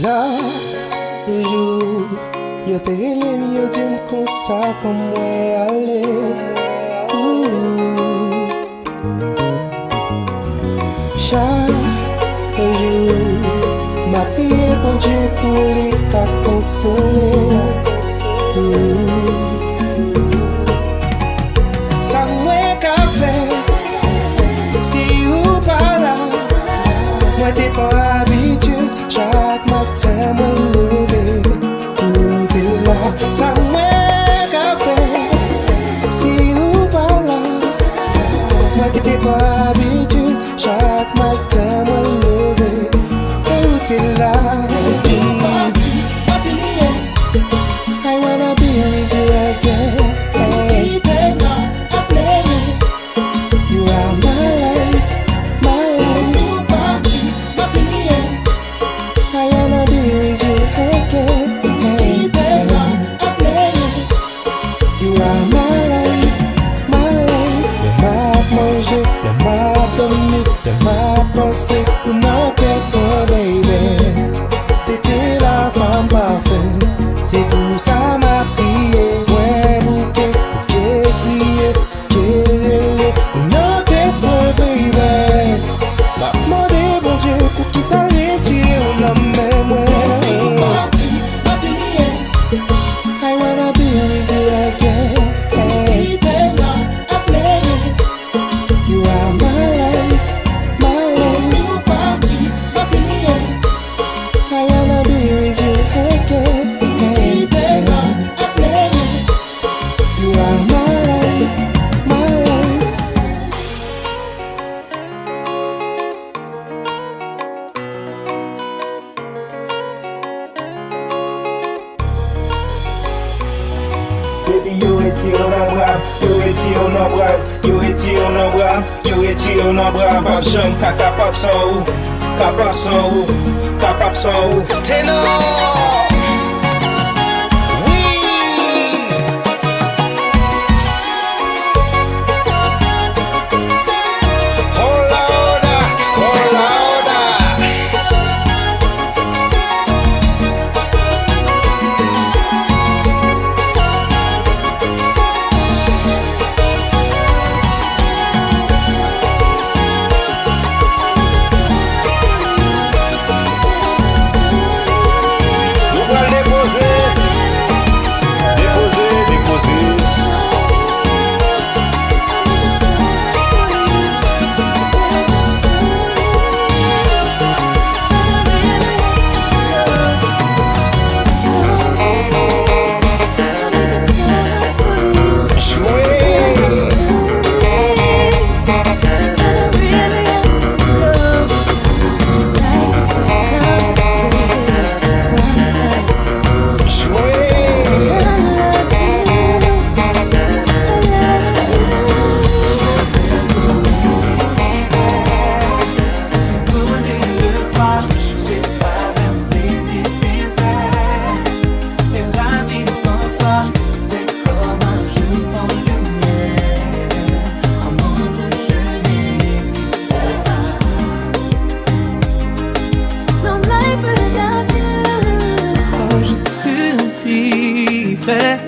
Là, le jour, yo te relève, yo dit qu'on ça pour moi aller. Chaque jour, m'a prié pour Dieu pour les cas consoler. Ça m'a qu'à faire, si ou pas là, moi t'es pas habitué. Chaque matin, moi lever, ouvrir là. Ça m'a qu'à faire, si ou pas là, moi t'es pas habitué. Chaque matin, moi lever, où t'es là. I wanna be with you again. You are my life, my life. I wanna be with you again. You are my life, my life. Le m'a mangé, le m'a dormi, le m'a pensé pour notre tête, baby. T'étais la femme parfaite. C'est pour ça m'a prié, ouais bouquet, bouquet crié, crié, pour notre tête, baby. M'a demandé bon Dieu pour qu'il s'arrête, on a même ouais. I wanna be with you again. You are my life, my life. I wanna be with you again. You are my life, my life. Baby, you et on a bras, you et on a bras, you et on a bras, you et on a bras, pap jam, capap sans ou, capap sans ou, capap sans ou. Ténor!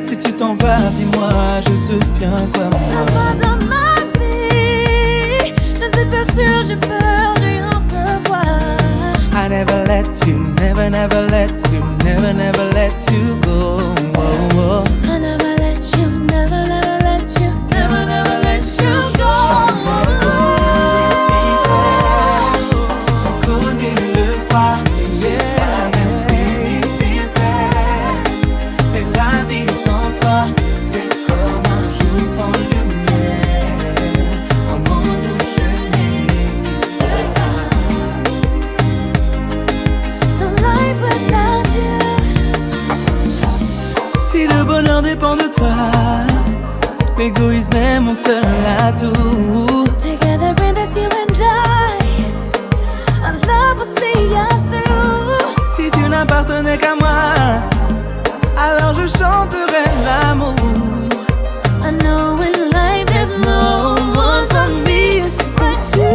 Si tu t'en vas, dis-moi, je deviens quoi moi? Ça va dans ma vie, je ne suis pas sûre, j'ai peur de rien revoir. I never let you, never, never let you, never, never let you go. Whoa, whoa. I never let you, never, never let you, never, never let you go. J'en connais le froid, et la vie sans toi, c'est comme un jour sans lumière, un monde où je n'existe pas. No life without you. Si le bonheur dépend de toi, l'égoïsme est mon seul atout. Together in this you and our love will see us through. Si tu n'appartenais qu'à moi, alors je chanterai l'amour. I know in life there's no one for me but you.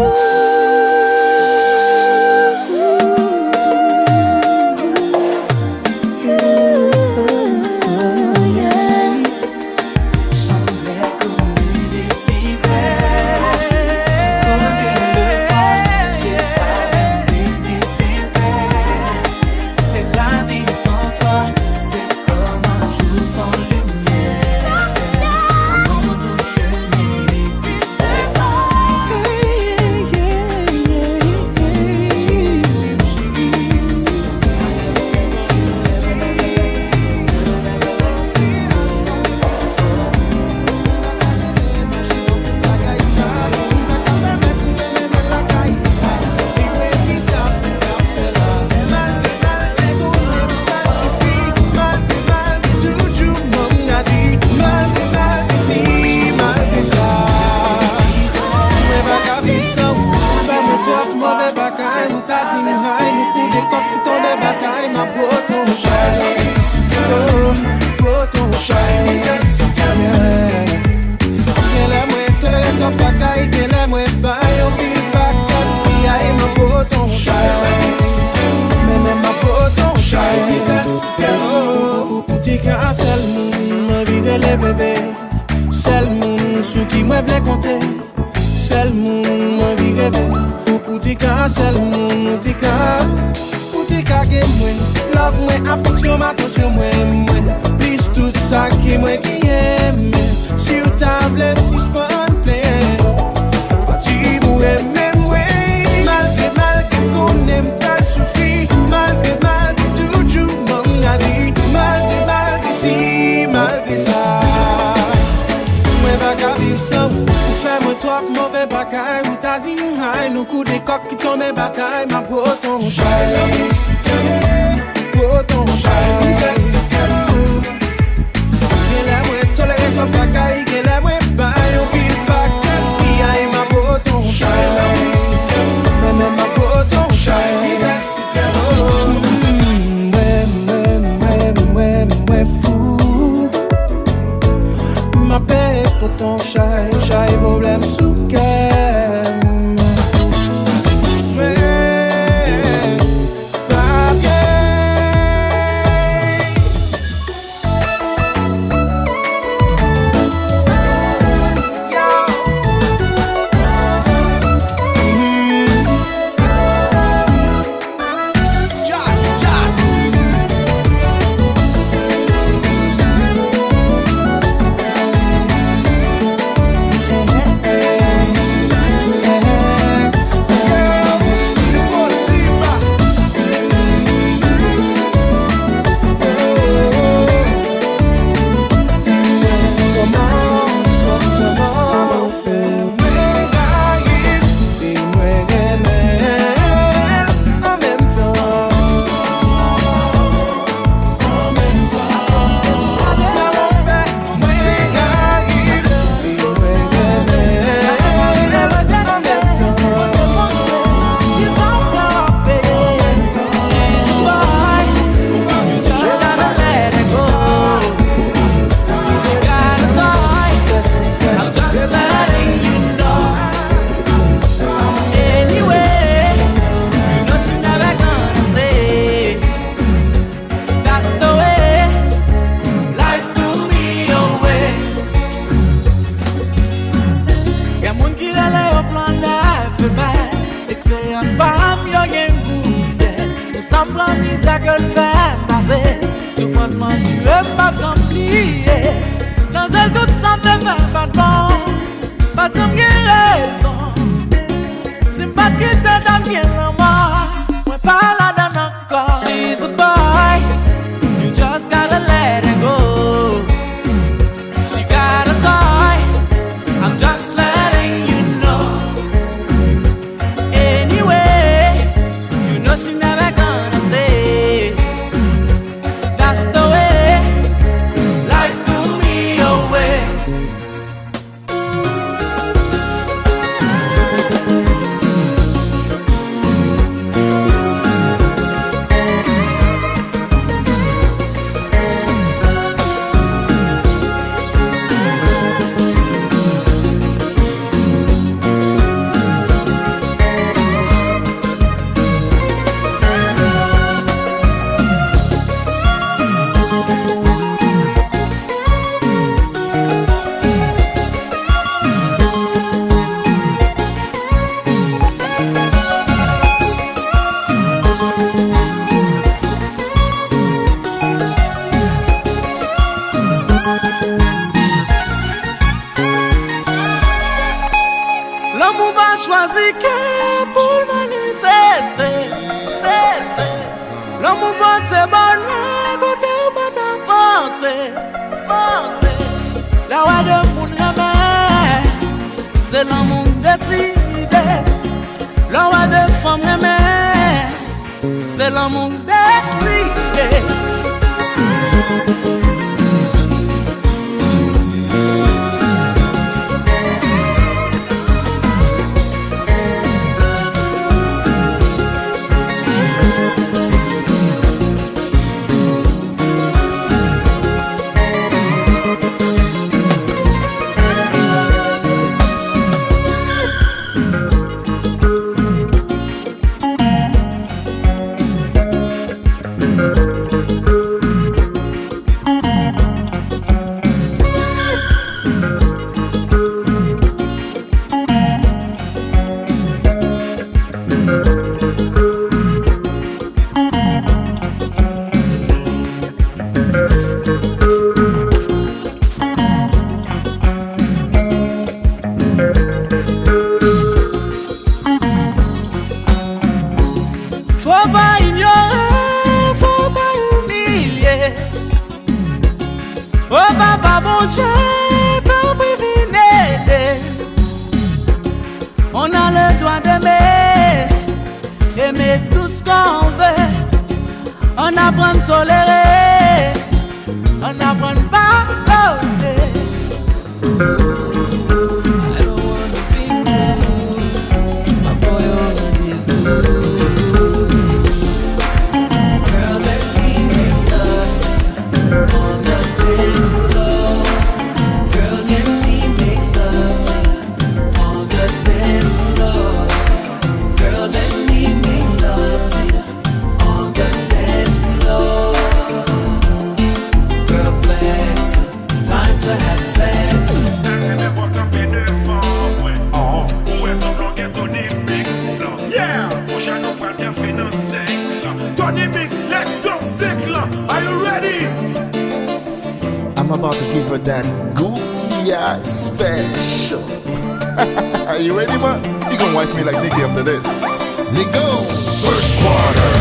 poton chay. Oh, poton chay. Gen la mwen tolere top bakay, gen la mwen bayon pil bakat, pi ay ma poton chay. Men ma poton chay. Oh, ou te ka sel moun, mwen vive le bebe. Sel moun sou ki mwen vle konte. Sel moun mwen vi reve. Ou te ka sel moun, ou te ka gen mwen. Love mwen, affeksyon, atensyon mwen. Please tout sa ki mwen kiye men. Si ou ta vle m'suspend ple. Pati mou eme mwen. Malke konen m'kal soufri. Malke toujou mwen a di. Malke si, malke sa. Mwen baka viv san ou fè mwen trop mauvais bakay. Ou ta di nou hay, nou kou de kok ki tombe batay. Ma poton chay, poton chay. Gen la mwen tolere trop bakay, gen la mwen bayon pil bakat, pi ay ma poton chay. Men ma poton chay. Mwen fou. Ma paix poton chay, chay problem sou kem. Men pa bien. She's a boy, you just gotta let her go. She got a toy, I'm just letting you know. Anyway, you know she never gonna stay. That's the way life threw me away. L'amour va choisir que pour le manifester. L'amour va te bonheur côté où pas ta pensée. La voix de mon remède, c'est l'amour décidé. La voix de femme remède, c'est l'amour décidé. Dieu par privilège. On a le droit d'aimer, aimer tout ce qu'on veut. On apprend à tolérer, on apprend à pardonner. I don't wanna be rude, my boy already rude. Girl, let me make love to you on the dance floor. Girl, let me make love to you on the dance floor. Girl, let me make love to you on the dance floor. Girl, flex, time to have sex. Yeah! Tony Mix, let's go, Zikla. Are you ready? I'm about to give her that Gouillard special. Are you ready, man? You gonna wife me like Nicky after this. Let's go! First quarter.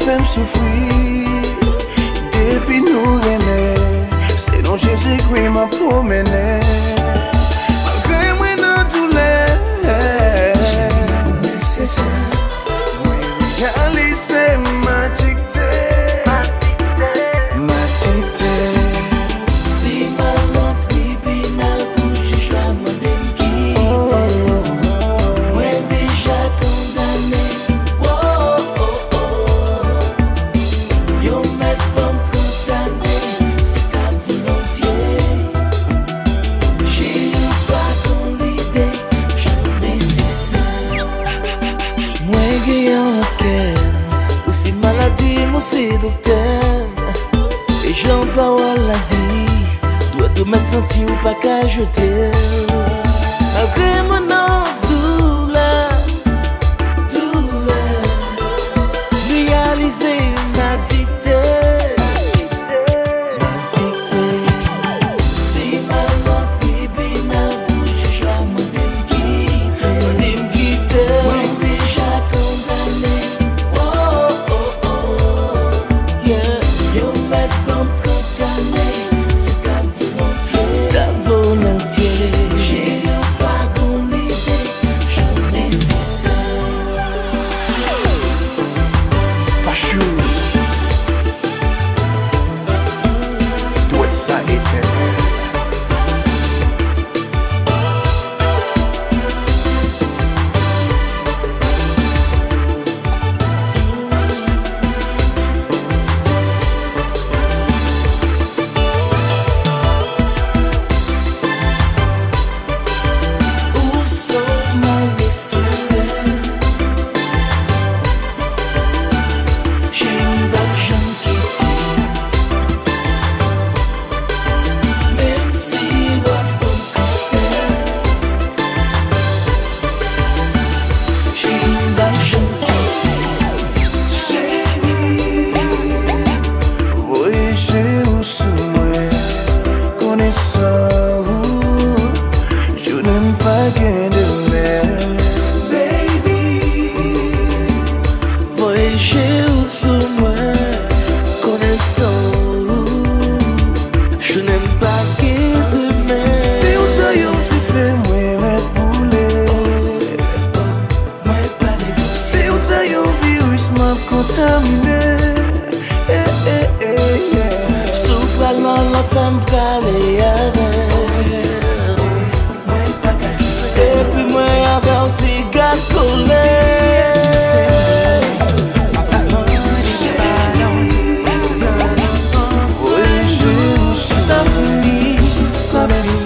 Fais-moi souffrir, depuis nous aimer, c'est donc Jésus-Christ m'a promené. Malgré moi dans tous les nécessaire, moi réaliser ma dictée, ma dictée. Si ma lampe tribunal pour juge la monnaie qui moi déjà condamné. C'est docteur et j'en parle la dit doit te mettre sans si ou pas qu'à jeter malgré mon nom douleur réaliser ma dictée. Si ma lampe tribunal pour juge la monnaie quitte moi déjà condamné. C'est ta volonté. J'ai eu pas qu'on l'idée.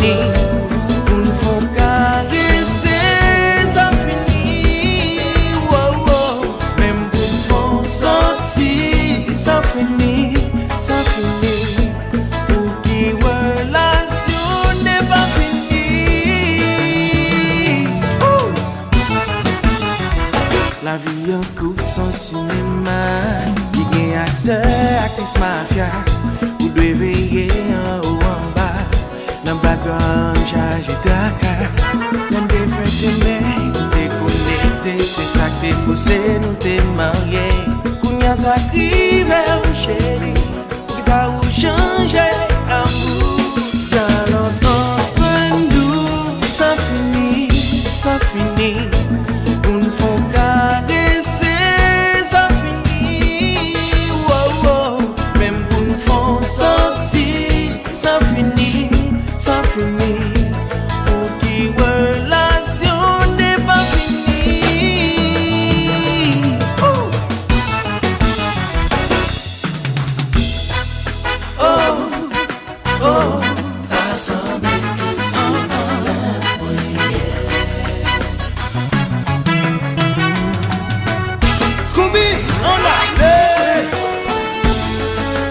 fini. Pour nous faire caresser, ça fini. Oh, oh. Même pour nous faire sortir, ça fini, ça fini. Pour qui relation n'est pas finie. La vie en coupe sans cinéma. Il y a acteur, actrice mafia. Vous devez veiller en haut en bas. Dans le background, chargé tracas. Même des fêtes aimer, t'es connecté. C'est ça que t'es poussé, nous t'es marié. Kounya ça crive, chérie. Ça vous change, amour. Dialogue entre nous, ça finit, ça finit. Pour nous faire caresser, ça finit. Oh, oh. Même pour nous faire sortir, ça finit, ça finit. Pour qui relation n'est pas finie. Oh, oh, oh. T'as semblé que c'est Scooby, on a l'air.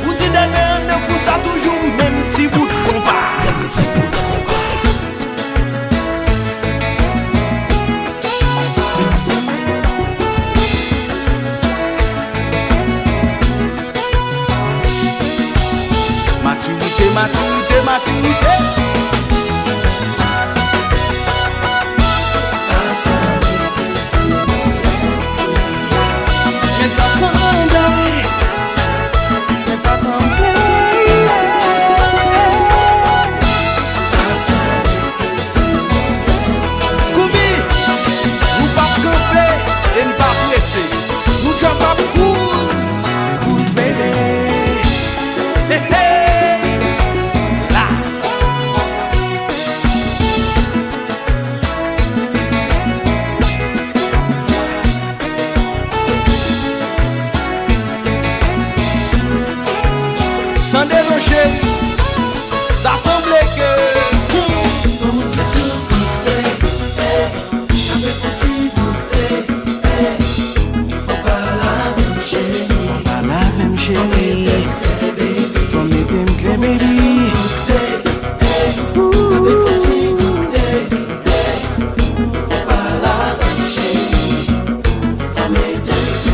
Ou dit derrière un coup, ça toujours même petit bout de combat. Maturité, maturité, maturité. Nous just a cruise, cruise baby. Hey, hey, la. Tendez rocher, t'as semblé que. Chérie, from me them clear baby.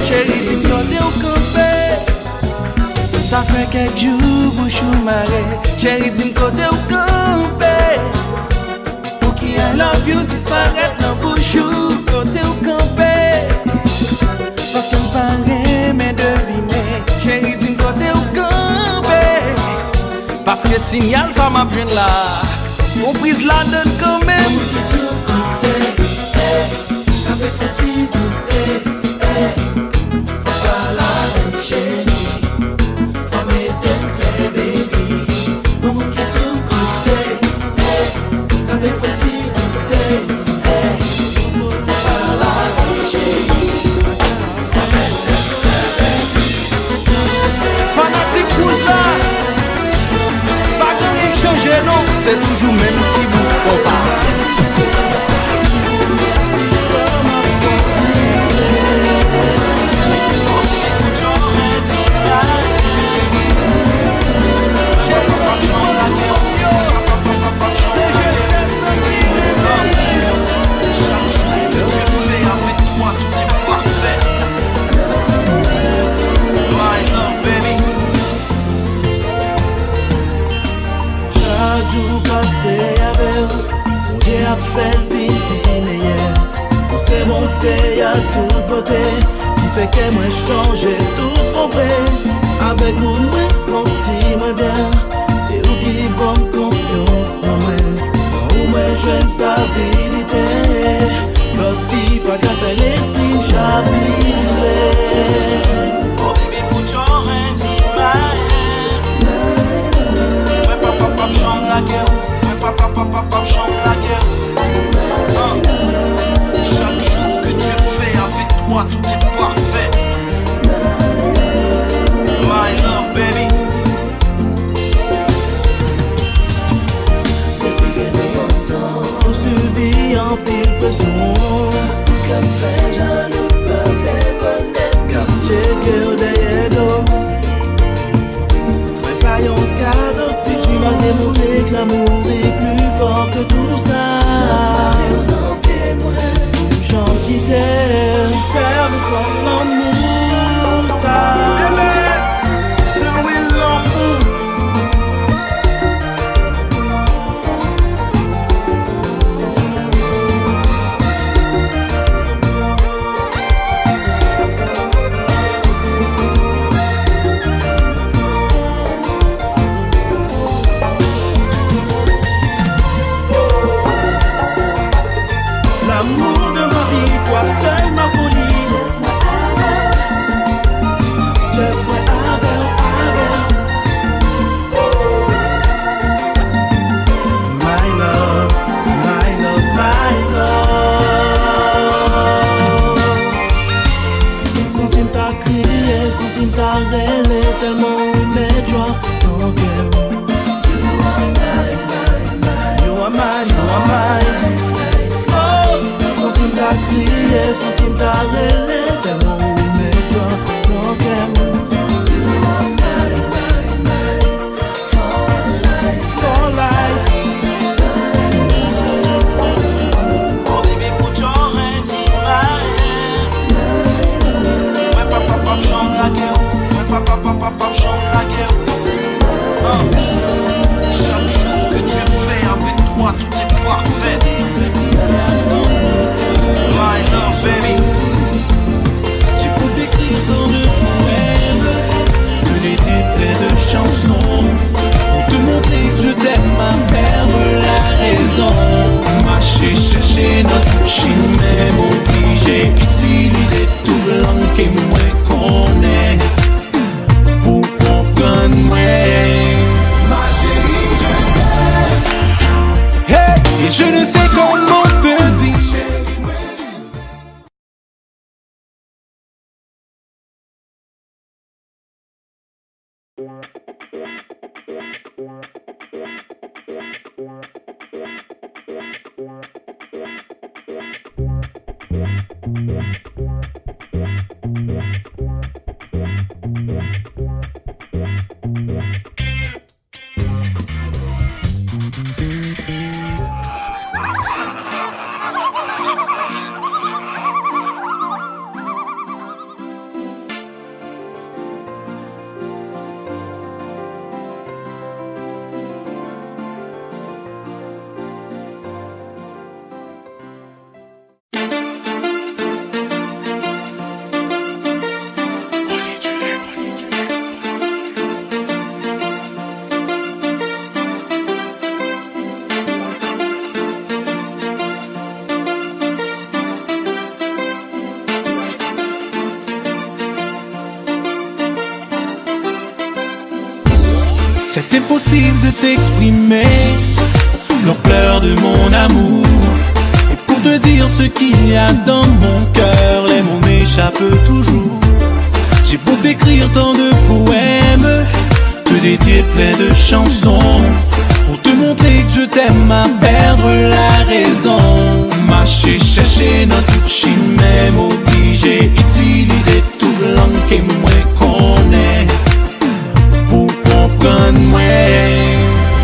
Chérie, dis-moi t'es au campé. Ça fait quelques jours bouche ou marée. Chérie, dis-moi t'es au campé. Pour qui I love you disparaître dans bouche ou t'es au campé. Parce qu'elle me paraît mais deviner. Chérie, dis côté au campé. Parce que signal ça m'a bien là. On prise la donne quand même. Avec fatigue, faut pas la même chérie. Faut mettre clé baby. Pour mon question côté. Avec fatigue, faut pas la même chérie. Fanatique pousse là. Pas de rien changer non. C'est toujours même petit bout qu'on parle. Fait vie meilleure. On s'est monté à toute beauté. Qui fait que moi changer tout mon vrai. Avec vous moi senti moi bien. C'est vous qui bonne confiance dans moi. Où moi j'ai une stabilité. Notre fille pas qu'à faire l'esprit chaviré. Oh baby put your hand in my hand. Ouais papa chante la guerre. Ouais papa chante la guerre. Chaque jour que Dieu fait avec toi, tout est parfait. My love, baby. raison. Café, j'en ai pas fait bonnet. Quartier cœur derrière l'eau. Mais pas un cadeau. Si tu m'as démontré que l'amour est plus fort que tout ça. Une chambre qui t'aime, faire le sens l'amour, ça. C'est oui l'amour. L'amour de ma vie, toi seul ma folie. Just what I felt. My love, my love, my love. Centime t'a crié, centime t'a rêlé, tellement on est joie, donc you are mine, you are mine. Centime t'a crié, centime t'a rêlé, tellement on est toi, donc for life. Oh baby, put your hand in my hand. Ouais, papa, chante la guerre. Ouais, papa, chante la guerre. Chaque jour que tu es fait avec toi, tout est parfait. My love, baby. J'ai beau t'écrire tant de poèmes, que des plein de chansons, pour te montrer que je t'aime à perdre la raison. Marcher, chercher notre chine, même obligé, utiliser tout blanc et moins qu'on est, pour comprendre moi. Ma chérie, je t'aime. Hey, et je ne sais comment te dire. C'est impossible de t'exprimer l'ampleur de mon amour. Et pour te dire ce qu'il y a dans mon cœur, les mots m'échappent toujours. J'ai beau t'écrire tant de poèmes, te dédier plein de chansons, pour te montrer que je t'aime à perdre la raison. Marcher, chercher dans toute chine, même obligé, utiliser tout blanc et moins qu'on est, pour comprendre moi.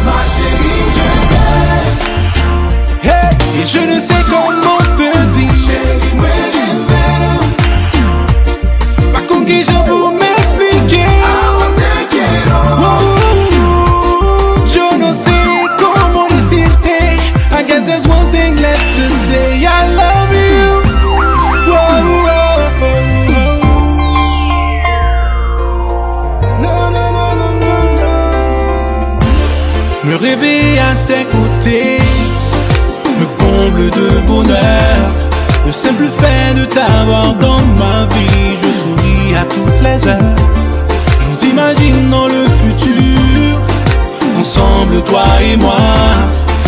Ma chérie, je t'aime. Hey, et je ne sais comment te dire. Chérie, moi je t'aime. Pas comme qui j'en pour m'expliquer. Je ne sais comment décider. I guess there's one thing left to say. I love you. Me réveiller à tes côtés me comble de bonheur. Le simple fait de t'avoir dans ma vie, je souris à toutes les heures. Je nous imagine dans le futur, ensemble toi et moi.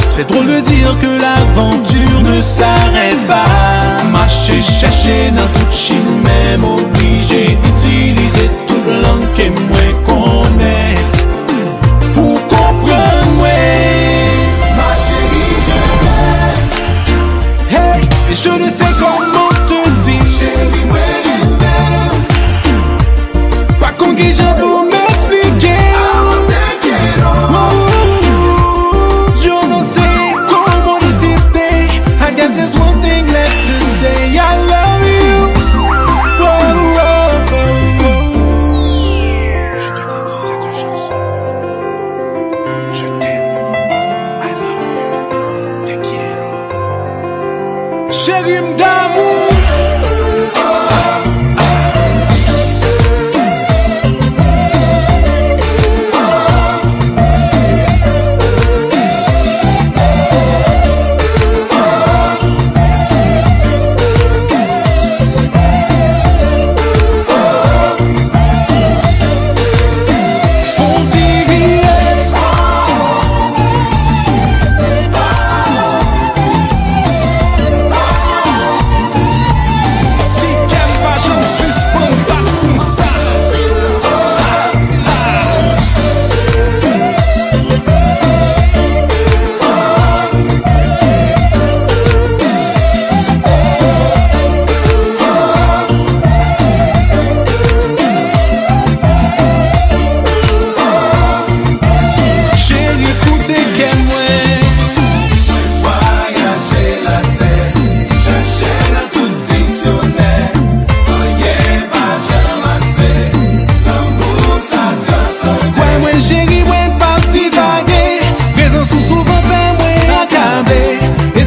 C'est drôle de dire que l'aventure ne s'arrête pas. Marcher, chercher dans toute chine, même obligé d'utiliser tout blanc et moins qu'on est, pour comprendre, ouais. Ma chérie, je t'aime. Hey, et chéri m'damou.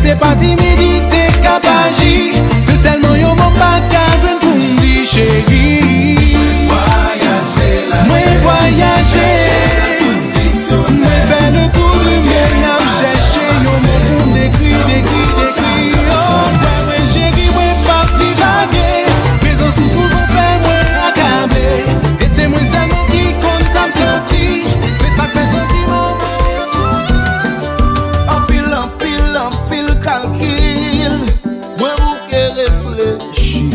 C'est pas timidité qu'apagi, c'est seulement yon mon bagage pour m'di chéri. Moi voyager, moi faire le tour du monde, chercher yon mon pour d'écrire. Oh, moi chéri, moi parti vaguer, raison sous souvent fait moi accabler. Et c'est moi seulement qui compte ça me sorti, c'est ça que fait sortir mon calcul, moi vous que réfléchir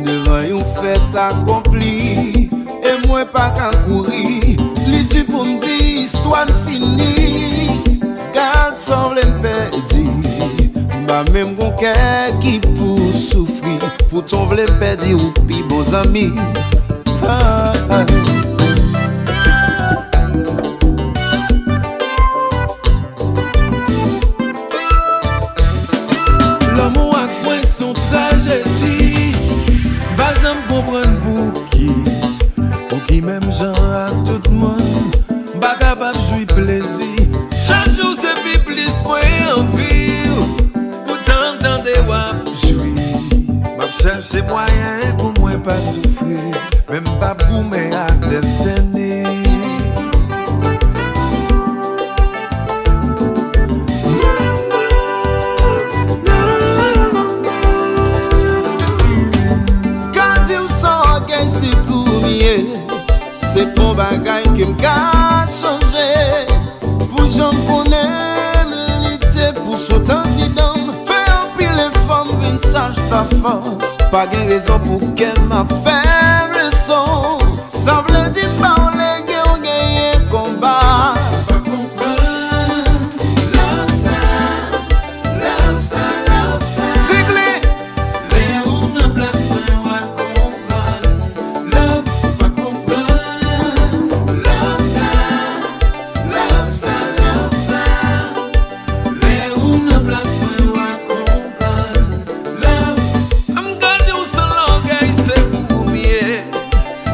devant une fête accomplie et moi pas qu'à courir. Li dit pour me dire histoire finie, garde sans le perdu. Bah même mon cœur qui pour souffrir, pour ton vle perdu ou pi bons amis. Ah, ah. L'amour a quoi son tragédie, bazam comprendre pour qui, même gens à tout le monde, pas capable de jouir plaisir. Chaque jour c'est plus plus moi envie, pourtant dans des wap jouir. M'a cherché moyen pour moi pas souffrir, même pas pour mes à destiné. C'est ton bagage qui m'a changé. Pour j'en connais l'idée pour sauter dedans. Fais un pile les femmes, une sage ta force. Pas de raison pour qu'elle m'a fait leçon. Ça veut dire parler qu'on gagne combat.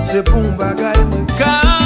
C'est pour un bagay me calme.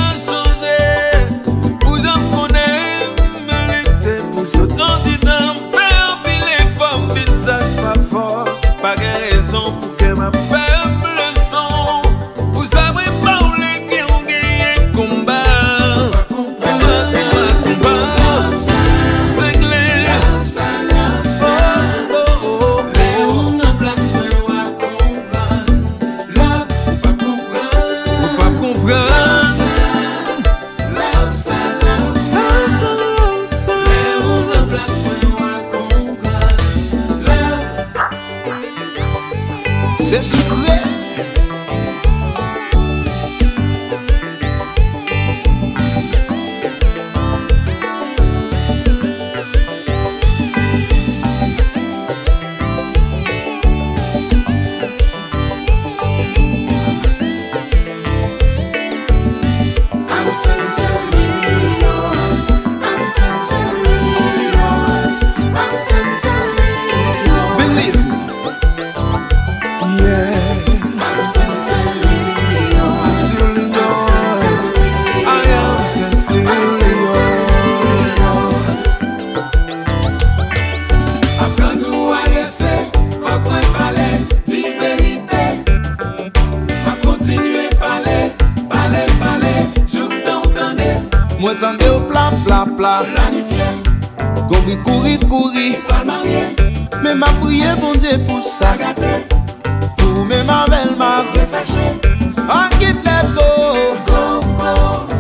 Gombi kouri mais m'a prié bon Dieu pour ça pour mes ma belle ma I get let go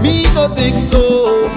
me no think so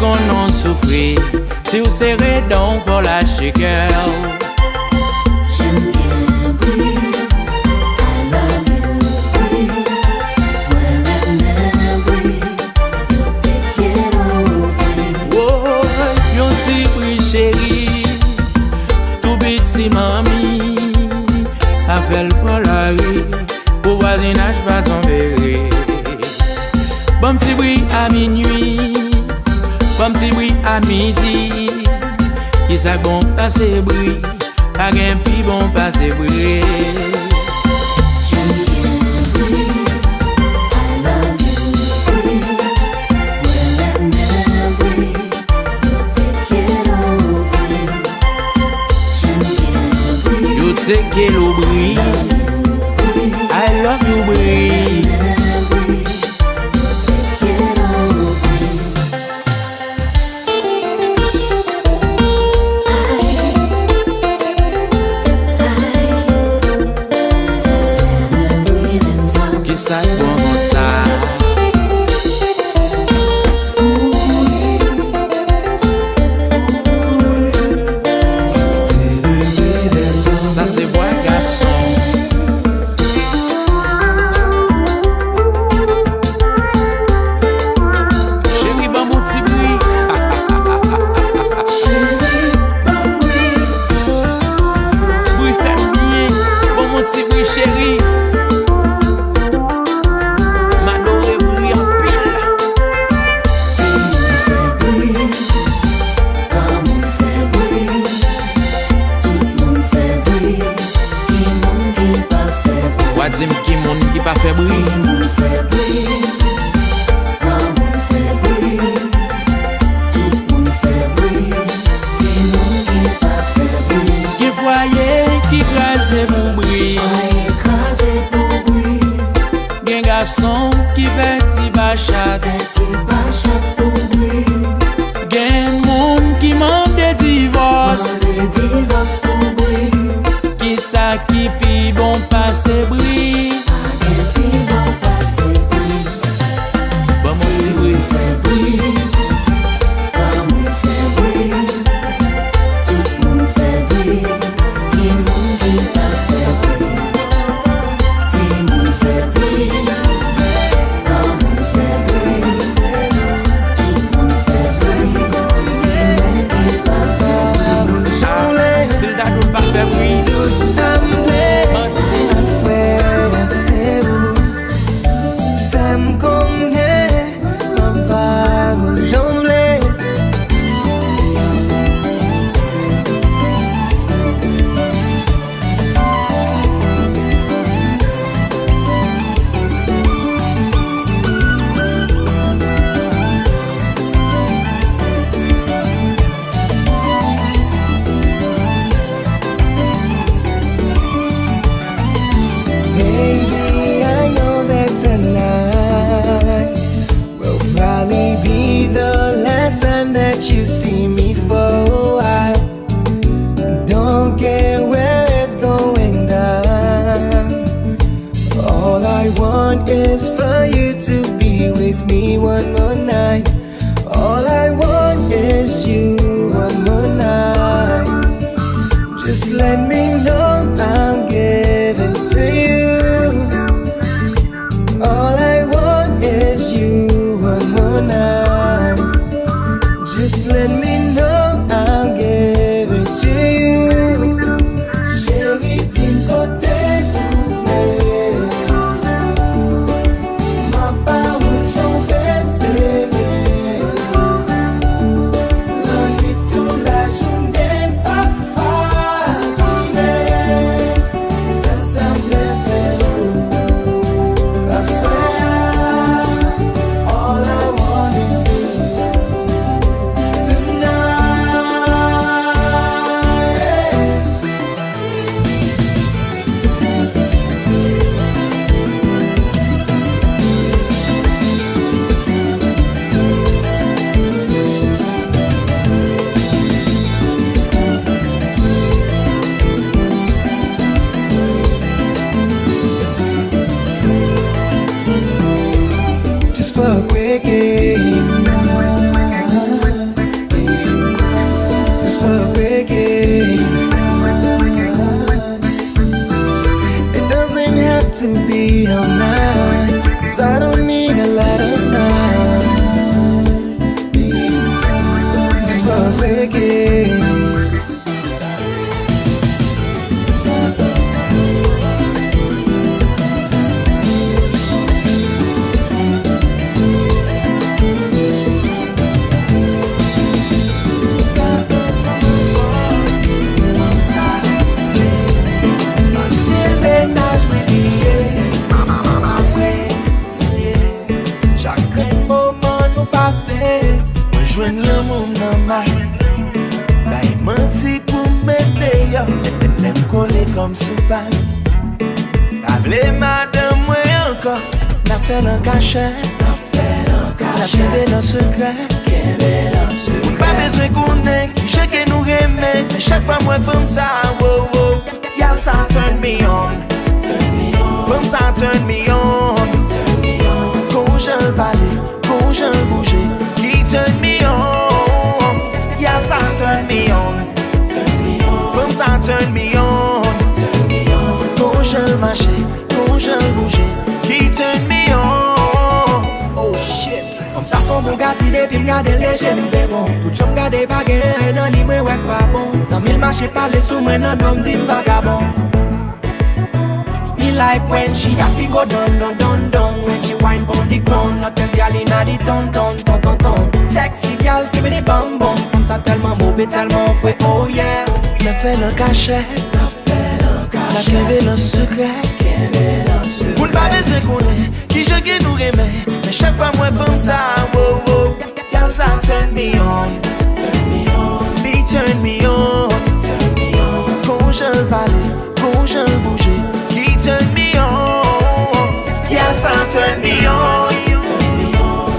qu'on en souffrit, si vous serrez donc pour lâcher cœur. J'aime bien bruit, I love you, bruit, you take it all, oh, yon petit bruit chéri, tout petit mamie, a fait le polari, pour voisinage pas tomber. Bon petit bruit à minuit. Bon petit bruit à midi, qui ça bon passer bruit, pas gain pi bon passer bruit. J'aime bien bruit, I love you, bruit, you take it all, j'aime bien bruit, you take it all bruit, I love you bruit. Ça bon ça. Ça c'est voix garçon. Chérie bon mon petit bruit. Bruit fait bien. Bon mon petit bruit chérie. Dis qui moun qui pas fait bruit. Moun fait bruit, quand moun fait bruit, tout moun fait bruit, qui moun qui pas fait bruit. Qui voyait qui crase pour bruit. Écrasé pour bruit, Gen garçon qui fait ti bachat. petit bachat pour bruit, Gen moun qui mande divorce. demande divorce pour bruit. Qui ça qui pi bon passe bruit. Bon mon petit bruit. Fait bruit, quand moun fait bruit, tout moun fait bruit, qui moun qui pas fait bruit. Ti moun fait bruit, quand moun fait bruit, tout moun fait bruit, qui moun qui pas fait bruit. Charlie, c'est le dado pas fait bruit. Tout ça me plaît, I swear wait all night, 'cause I don't need a lot of time, just for a quickie. Mwen jwen l'amour nan may, bay menti pou m'ede yo, lem kole kom sou bal. Pavle madame mwen ankon, na fè lan kachet, na kebe nan sekret. Mwen pa bezwen konen ki je ke nou reme, men chak fwa mwen fèm sa, wow, wow. Yal sa turn me on, fèm sa turn me on. Kon jen pale, kon jen bouge, turn me on, yeah, ça turn me on, comme ça turn me on, quand je marche, quand je bouge, qui turn me on, oh shit. Comme ça son bon gâti depuis m'gade léger m'verron, tout j'me gade pas gain, nan li mwen wèk pas bon, 100 000 marché parler sous moi nan dom di m'vagabond. Me like when she happy go down, down, down, down. When she whine pon the ground, not as gal inna the ton, ton, ton, ton, ton. Sexy girls give me the bum bum. Comme ça tellement mauvais, tellement fouet, oh yeah. La fè nan cachet, la keve nan sekret. Moun pa bezwen konen, ki je gen nou reme, men chak fwa mwen fèm sa, wow, wow. Gal sa turn me on, me turn me on. Kon jen pale, kon jen bouge, turn me on, yes, I turn me on,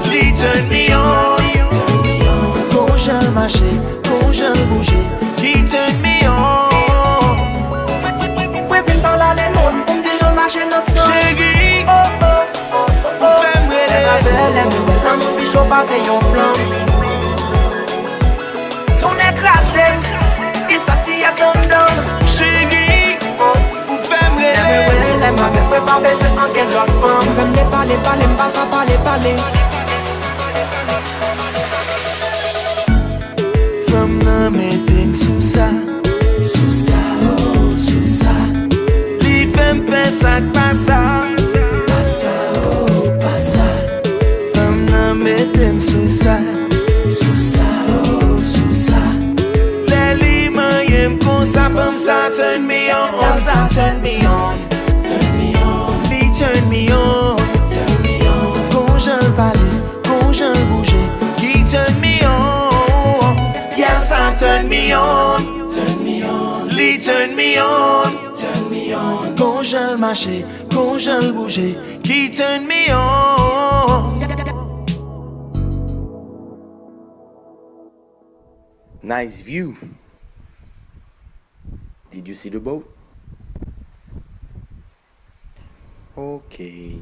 Lee turn me on, quand je marche, quand je bouge, qui turn me on. Mwen vin par la le moun, pou m'di joun marche nan son. Chéri, ou fèm rele, Nan moun fi chou pase yon plan. Ton ekrase, di sati a ton don. chéri, ou fèm rele. Mwen pa beze anken lot fam. Mwen me pale, pale, mpa sa pale, pale. Fèm nan metem sou sa, oh, sou sa. Li fèm fè sak pa sa, oh, pa sa. Fèm nan metem sou sa, oh, sou sa. Le li mayem kon sa fèm sa turn me on, sa turn me on. Turn me on, quand je parle, quand je bouge, qui turn me on, yes, I turn me on, Lee turn me on, quand je marche, quand je bouge, qui turn me on. Nice view. Did you see the boat? Okay.